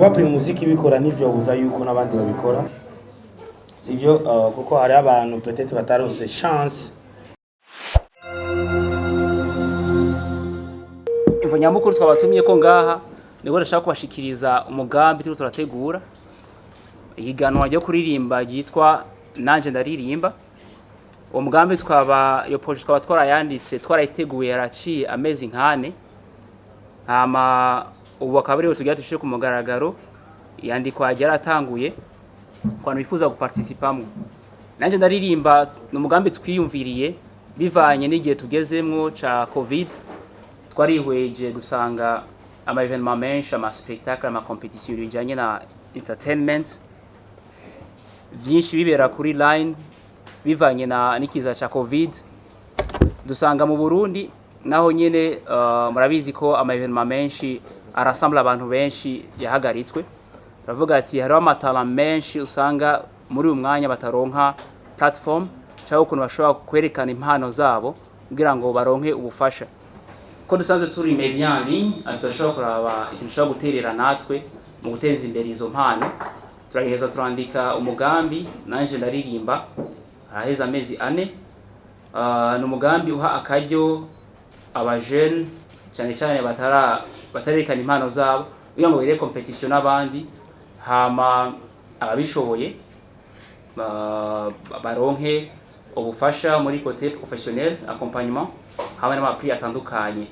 kuba Primusic ibikora ntivyobuza yuko n'abandi babikora sivyo kuko hari abantu peut-être bataronse chance. Imvo nyamukuru twabatumye ko ngaha niko ndashaka kubashikiriza umugambi turi turategura ihiganwa ryo kuririmba ryitwa nanje ndaririmba. Uwo mugambi iyo projet twaba twarayanditse twarayiteguye yaraciye amezi nkane, hama ubu akaba rero tugiye dushire ku mugaragaro yandikwa yaratanguye kwano bifuza guparticipamwe. Nanje ndaririmba n'umugambi twiyumviriye bivanye n'igihe tugezemwo ca covid. Twarihweje dusanga ama evenement menshi, ama spectacle, ama competition bijanye na entertainment vyinshi bibera kuri line bivanye na nikiza cha covid. Dusanga mu Burundi naho nyene murabizi ko ama evenement menshi arassemble abantu benshi yahagaritswe. Ravuga ati hariho amatala menshi usanga muri uyu mwanya bataronka platform cyangwa ukuntu bashobora kwerekana impano zabo kugira ngo baronke ubufasha. Ko dusanzwe turi media en ligne atashobora kuraba ikintu dushobora guterera natwe mu guteza imbere izo mpano. Turageza turandika umugambi nanje ndaririmba aheza amezi 4. No mugambi uha akaryo abajene cyane cyane batarekana impano zabo kugira ngo bire competition n'abandi, hama ababishoboye baronke ubufasha muri côté professionnel, accompagnement hamwe n'amapri atandukanye.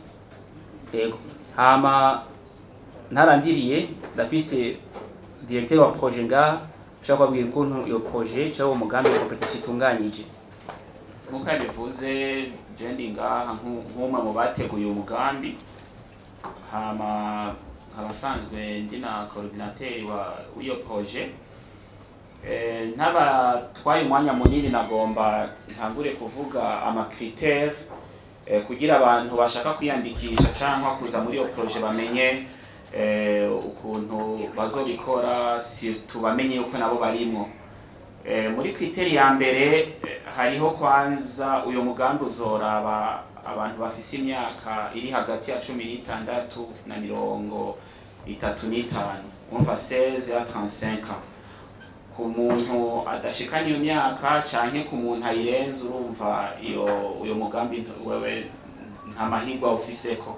Yego, hama ntarandiriye ndafise directeur wa projet ngaha cyangwa babwira ukuntu iyo projet cyangwa umugambi wa competition itunganyije. Nkuko bivuze jendi ngaha nk'umwe mu bateguye umugambi, hama abasanzwe ndi na coordinateur w'iyo projet. Ntaba twaye umwanya munini nagomba ntangure kuvuga ama critères kugira abantu bashaka kwiyandikisha cyangwa kuza muri iyo projet bamenye ukuntu bazobikora, surtout bamenye uko nabo barimo. Muri critère ya mbere hariho kwanza uyo mugambi uzoraba abantu bafise imyaka iri hagati ya 16 na 35, umva 16 à 35 ans. Ku muntu adashikana iyo myaka canke ku muntu ayirenze urumva uyo mugambi wewe nta mahirwe ufiseko.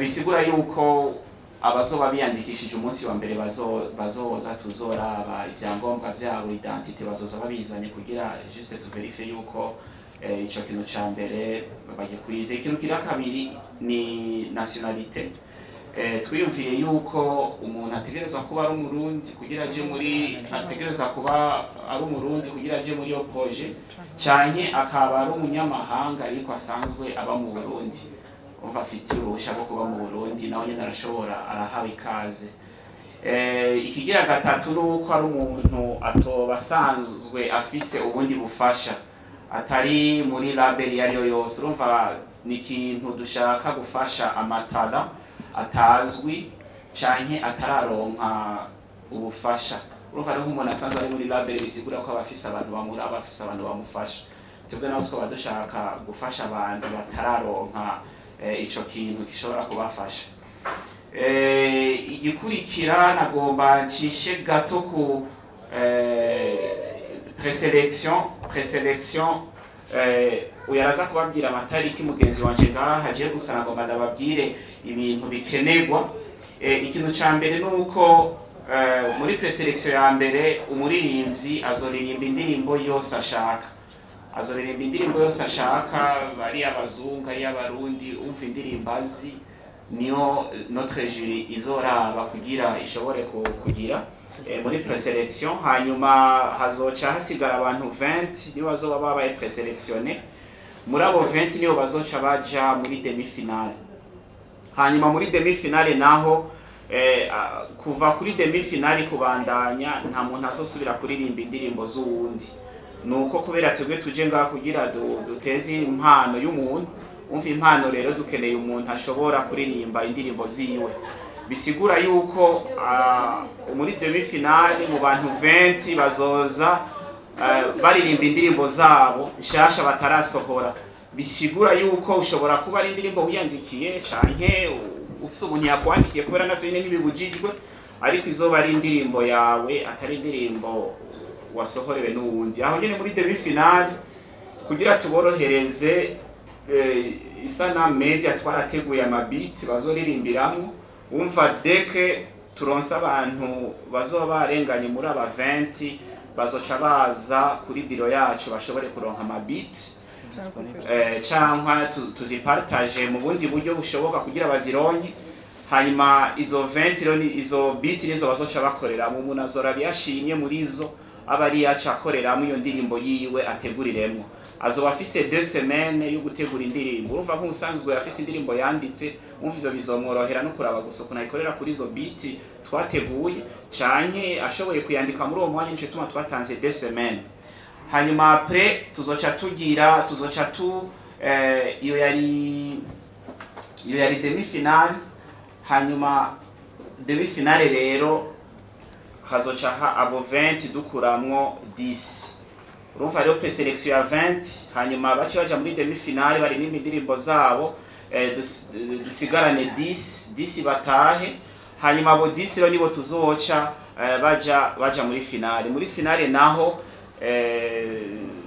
Bisigura yuko abazoba biyandikishije umunsi wa mbere bazoza tuzoraba ibyangombwa byabo, identité bazoza babizanye kugira juste tuverifie yuko ico kintu ca mbere bagikwize. Ikintu kira kabiri ni nationalité. Twiyumviye yuko umuntu ategereza kuba ari umurundi kugira aje muri yo projet, canke akaba ari umunyamahanga ariko asanzwe aba mu Burundi, umva afite uruhusha rwo kuba mu Burundi nawe nyene arashobora arahawe ikaze. Ikigira gatatu nuko ari umuntu atobasanzwe afise ubundi bufasha atari muri label yariyo yose. Urumva ni ikintu dushaka gufasha amatara atazwi canke atararonka ubufasha. Urumva rero umuntu asanzwe ari muri label bisigura ko abafise abantu bamufasha. Twebwe naho twaba dushaka gufasha abantu batararonka ico kintu gishobora kubafasha. Igikurikira nagomba ncishe gato ku preselection. Uyaraza kubabwira amatariki mugenzi wanje ngaha hagiye gusa nagomba ndababwire ibintu bikenerwa. Ikintu ca mbere nuko muri preselection ya mbere umuririmbyi azoririmba indirimbo yose ashaka, bari abazungu ari abarundi, umva indirimbo azi niyo notre jury izoraba kugira ishobore kugira muri preselection. Hanyuma hazoca hasigara abantu 20 nibo bazoba babaye preselectionné. Muri abo 20 nibo bazoca baja muri demi-finale. Hanyuma muri demi-finale naho kuva kuri demi-finale kubandanya nta muntu azosubira kuririmba indirimbo z'uwundi. Nuko kubera twebwe tuje ngaha kugira duteze impano y'umuntu, umva impano rero dukeneye umuntu ashobora kuririmba indirimbo ziwe. Bisigura yuko muri demi-finale mu bantu 20 bazoza baririmba indirimbo zabo nshasha batarasohora. Bisigura yuko ushobora kuba ari indirimbo wiyandikiye canke ufise umuntu yakwandikiye kubera navyo nyene ntibibujijwe, ariko izoba ari indirimbo yawe atari indirimbo wasohorewe n'uwundi. Aho nyene muri demi finale kugira tuborohereze Isana Media twarateguye amabiti bazoririmbiramwo, umva deke turonsa abantu bazoba barenganye muri aba 20 bazoca baza kuri biro yacu bashobore kuronka amabiti cyangwa tuzipartage mu bundi buryo bushoboka kugira bazironke. Hanyuma izo 20 izo biti nizo bazoca bakorera mu umuntu azora byashimye muri izo abari yaca akorera mu iyo ndirimbo yiwe ateguriremo. Azoba afise 2 semaines yo gutegura indirimbo. Urumva nk'usanzwe afise indirimbo yanditse, umva ivyo bizomworohera no kuraba gusoka nayikorera kuri izo biti twateguye, canke ashoboye kuyandika muri uwo mwanya nico tuma twatanze 2 semaines. Hanyuma après tuzoca iyo yari demi finale. Hanyuma demi finale rero hazoca abo 20 dukuramwo 10. Urumva rero preselection ya 20, hanyuma bace baja muri demi finale bari n'imidirimbo zabo, dusigarane 10 batahe. Hanyuma abo 10 rero nibo tuzoca baja muri finale. Muri finale naho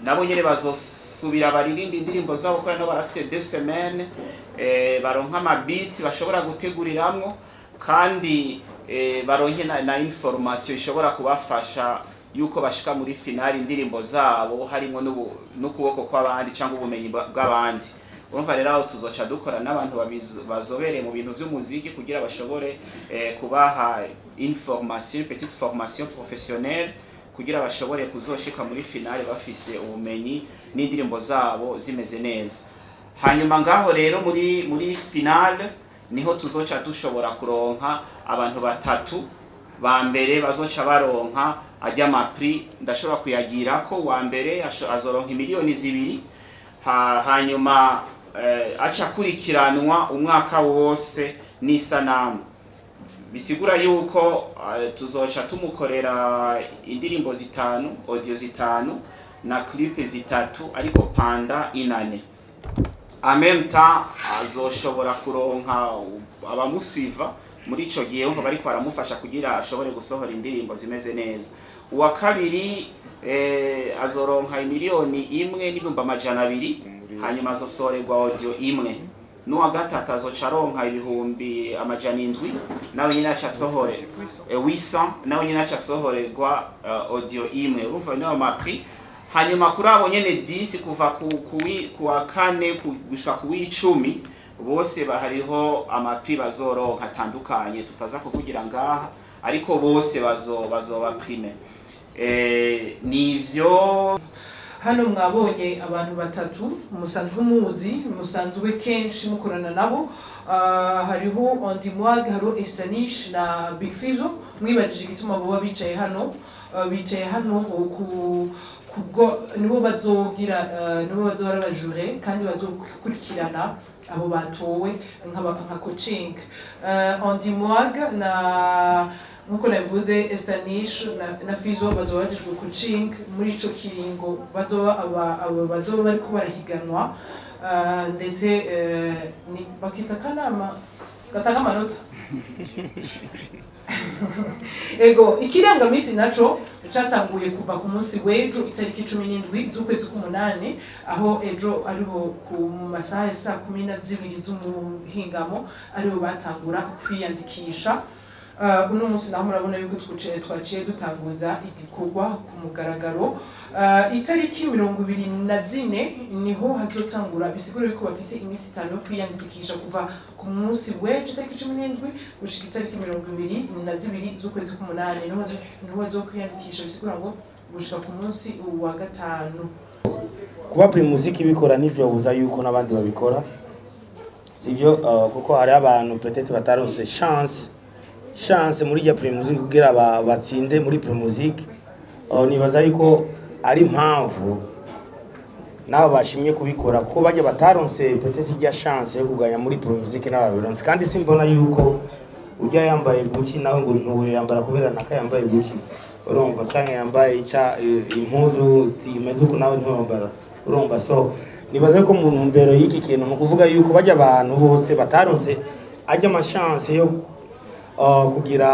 nabo nyene bazosubira baririmba indirimbo zabo kwa no barafise 2 semaines, baronka amabiti bashobora guteguriramwo, kandi baronke na information ishobora kubafasha yuko bashika muri finale indirimbo zabo harimo n'ukuboko kw'abandi cyangwa ubumenyi bw'abandi. Urumva rero aho tuzoca dukora n'abantu bazobereye mu bintu by'umuziki kugira bashobore kubaha information, petite formation professionnelle kugira bashobore kuzoshika muri finale bafise ubumenyi n'indirimbo zabo zimeze neza. Hanyuma ngaho rero muri finale niho tuzoca dushobora kuronka abantu batatu ba mbere bazoca baronka ajya amapri. Ndashobora kuyagira ko wa mbere azoronka miliyoni 2, hanyuma aca kurikiranwa umwaka wose n'isanamu. Bisigura yuko tuzoca tumukorera indirimbo 5, audio 5 na clip 3, ariko panda inane. En même temps azoshobora kuronka abamusuiva muri ico gihe umva bari baramufasha kugira ashobore gusohora indirimbo zimeze neza. Uwa kabiri azoronka miliyoni 1,200,000, hanyuma azosorerwa audio 1. N'uwa gatatu azoca aronka 700,000, nawe nyine aca sohore 800, nawe nyine aca sohorerwa audio 1. Urumva niyo mapri. Hanyuma kuri abo nyene 10 kuva kuwa 4 gushika ku 10 bose bahariho amapri bazoronka atandukanye tutaza kuvugira ngaha, ariko bose bazoba prime. Nivyo hano mwabonye abantu batatu musanzwe muzi, musanzwe kenshi mukorana nabo. Hariho Ondimwag, hariho Estanish na Big Fizzo. Mwibajije igituma boba bicaye hano kubwo nibo bazora abajure kandi bazokurikirana abo batowe nka coaching. Ondimwag na nkuko navuze Estanish na Fizzo bazoba bajejwe coaching muri ico kiringo bazoba bari kubarahiganwa, ndetse bakita kanama gatanga amanota. Ego ikirangamisi naco cyatanguye kuva ku munsi w'ejo itariki 17 z'ukwezi k'umunane, aho ejo ariho ku masaha ya 12 z'umuhingamo ariho batangura kwiyandikisha. Uno munsi naho murabona yuko twaciye dutanguza igikorwa ku mugaragaro. Itariki 24 niho hazotangura, bisigura yuko bafise iminsi 5 yo kwiyandikisha kuva ku munsi w'ejo itariki 17 gushika itariki 22 z'ukwezi k'umunane. Niho bazokwiyandikisha, bisigura ngo gushika ku munsi wa gatanu. Kuba Primusic bikora nivyo buza yuko n'abandi babikora, sivyo? Kuko hari abantu peut-être bataronse chance muri ya Primusic kugira batsinde muri Primusic. Nibaza yuko ari impamvu nabo bashimye kubikora, kuko bajya bataronse peut-être ijya chance yo kuganya muri Primusic n'ababironse. Kandi simbona yuko ujya yambaye Gucci nawe ngo ntuwe yambara kubera naka yambaye Gucci, urumva, cyangwa yambaye impuzu imeze uko nawe ntiyambara, urumva. So nibaza ko mu ntumbero y'iki kintu no kuvuga yuko bajya abantu bose bataronse ajya amashance yo kugira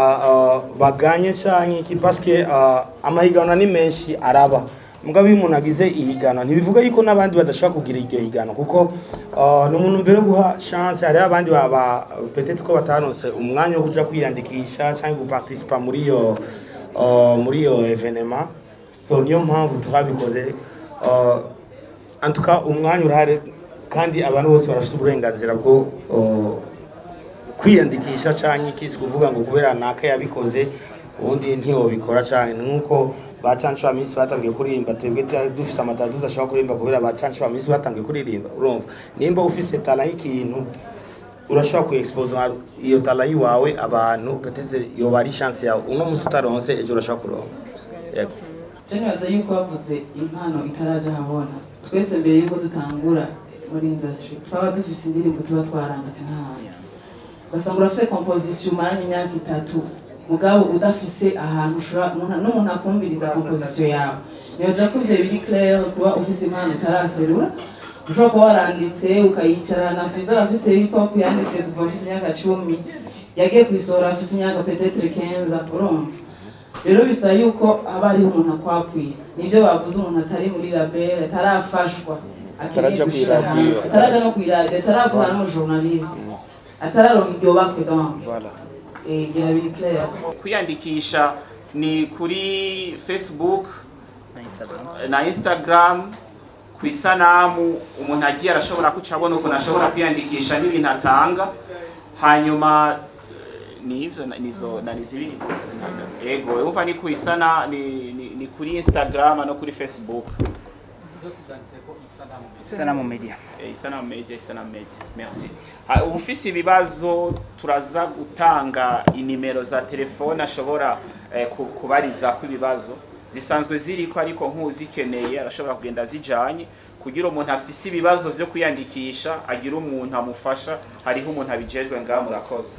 baganye canke iki parce que amahiganwa ni menshi araba mugabo iyo umuntu agize ihiganwa ntibivuga yuko n'abandi badashobora kugira iryo higanwa kuko n'umuntu mbere guha chance hari abandi peut-être ko bataronse umwanya wo kuja kwiyandikisha canke guparticipa muri iyo evenement so niyo mpamvu turabikoze en tout cas umwanya urahari kandi abantu bose barafite uburenganzira bwo kwiyandikisha canke ikisi kuvuga ngo kubera naka yabikoze ubundi ntiyobikora canke nuko bacanshwa misi batangiye kuririmba twebwe dufise amatatu tudashobora kuririmba kubera bacanshwa misi batangiye kuririmba urumva nimba ufise talent y'ikintu urashobora kuexpose iyo talent yiwawe abantu peut-être yoba ari chance yawe uno musi utaronse ejo urashobora kuronka yego Nibaza yuko bavuze impano itaraje habona twese mbere yuko dutangura muri industry twaba dufise indirimbo tuba twaranditse nk'ahantu ugasanga urafise composition umaranye imyaka 3 mugabo udafise ahantu ushobora n'umuntu akumviriza composition yawe nibaza ko ivyo biri clair kuba ufise impano itaraserura ushobora kuba waranditse ukayicara na Fizo afise hip hop yanditse kuva afise imyaka 10 yagiye kwisohora afise imyaka peut-être 15 urumva rero bisa yuko aba ari umuntu akwapfuye nivyo bavuze umuntu atari muri label atarafashwa ataraja no kwirade ataravuga no journalist atararonka iryo bakwe donc voilà biri clair kwiyandikisha ni kuri Facebook na Instagram kwisanamu umuntu agiye arashobora kucabona uko nashobora kwiyandikisha n'ibintu atanga hanyuma nivyo nizo nanizibiri gusa ego umva ni kwisana ni kuri Instagram no kuri Facebook Isanamu Media. Isanamu Media. Merci. Ufise ibibazo turaza gutanga inimero za telefone ashobora kubariza ku ibibazo zisanzwe ziriko ariko nkuzikeneye arashobora kugenda zijanye kugira umuntu afise ibibazo byo kwiyandikisha agira umuntu amufasha hariho umuntu abijejwe ngaho murakoze.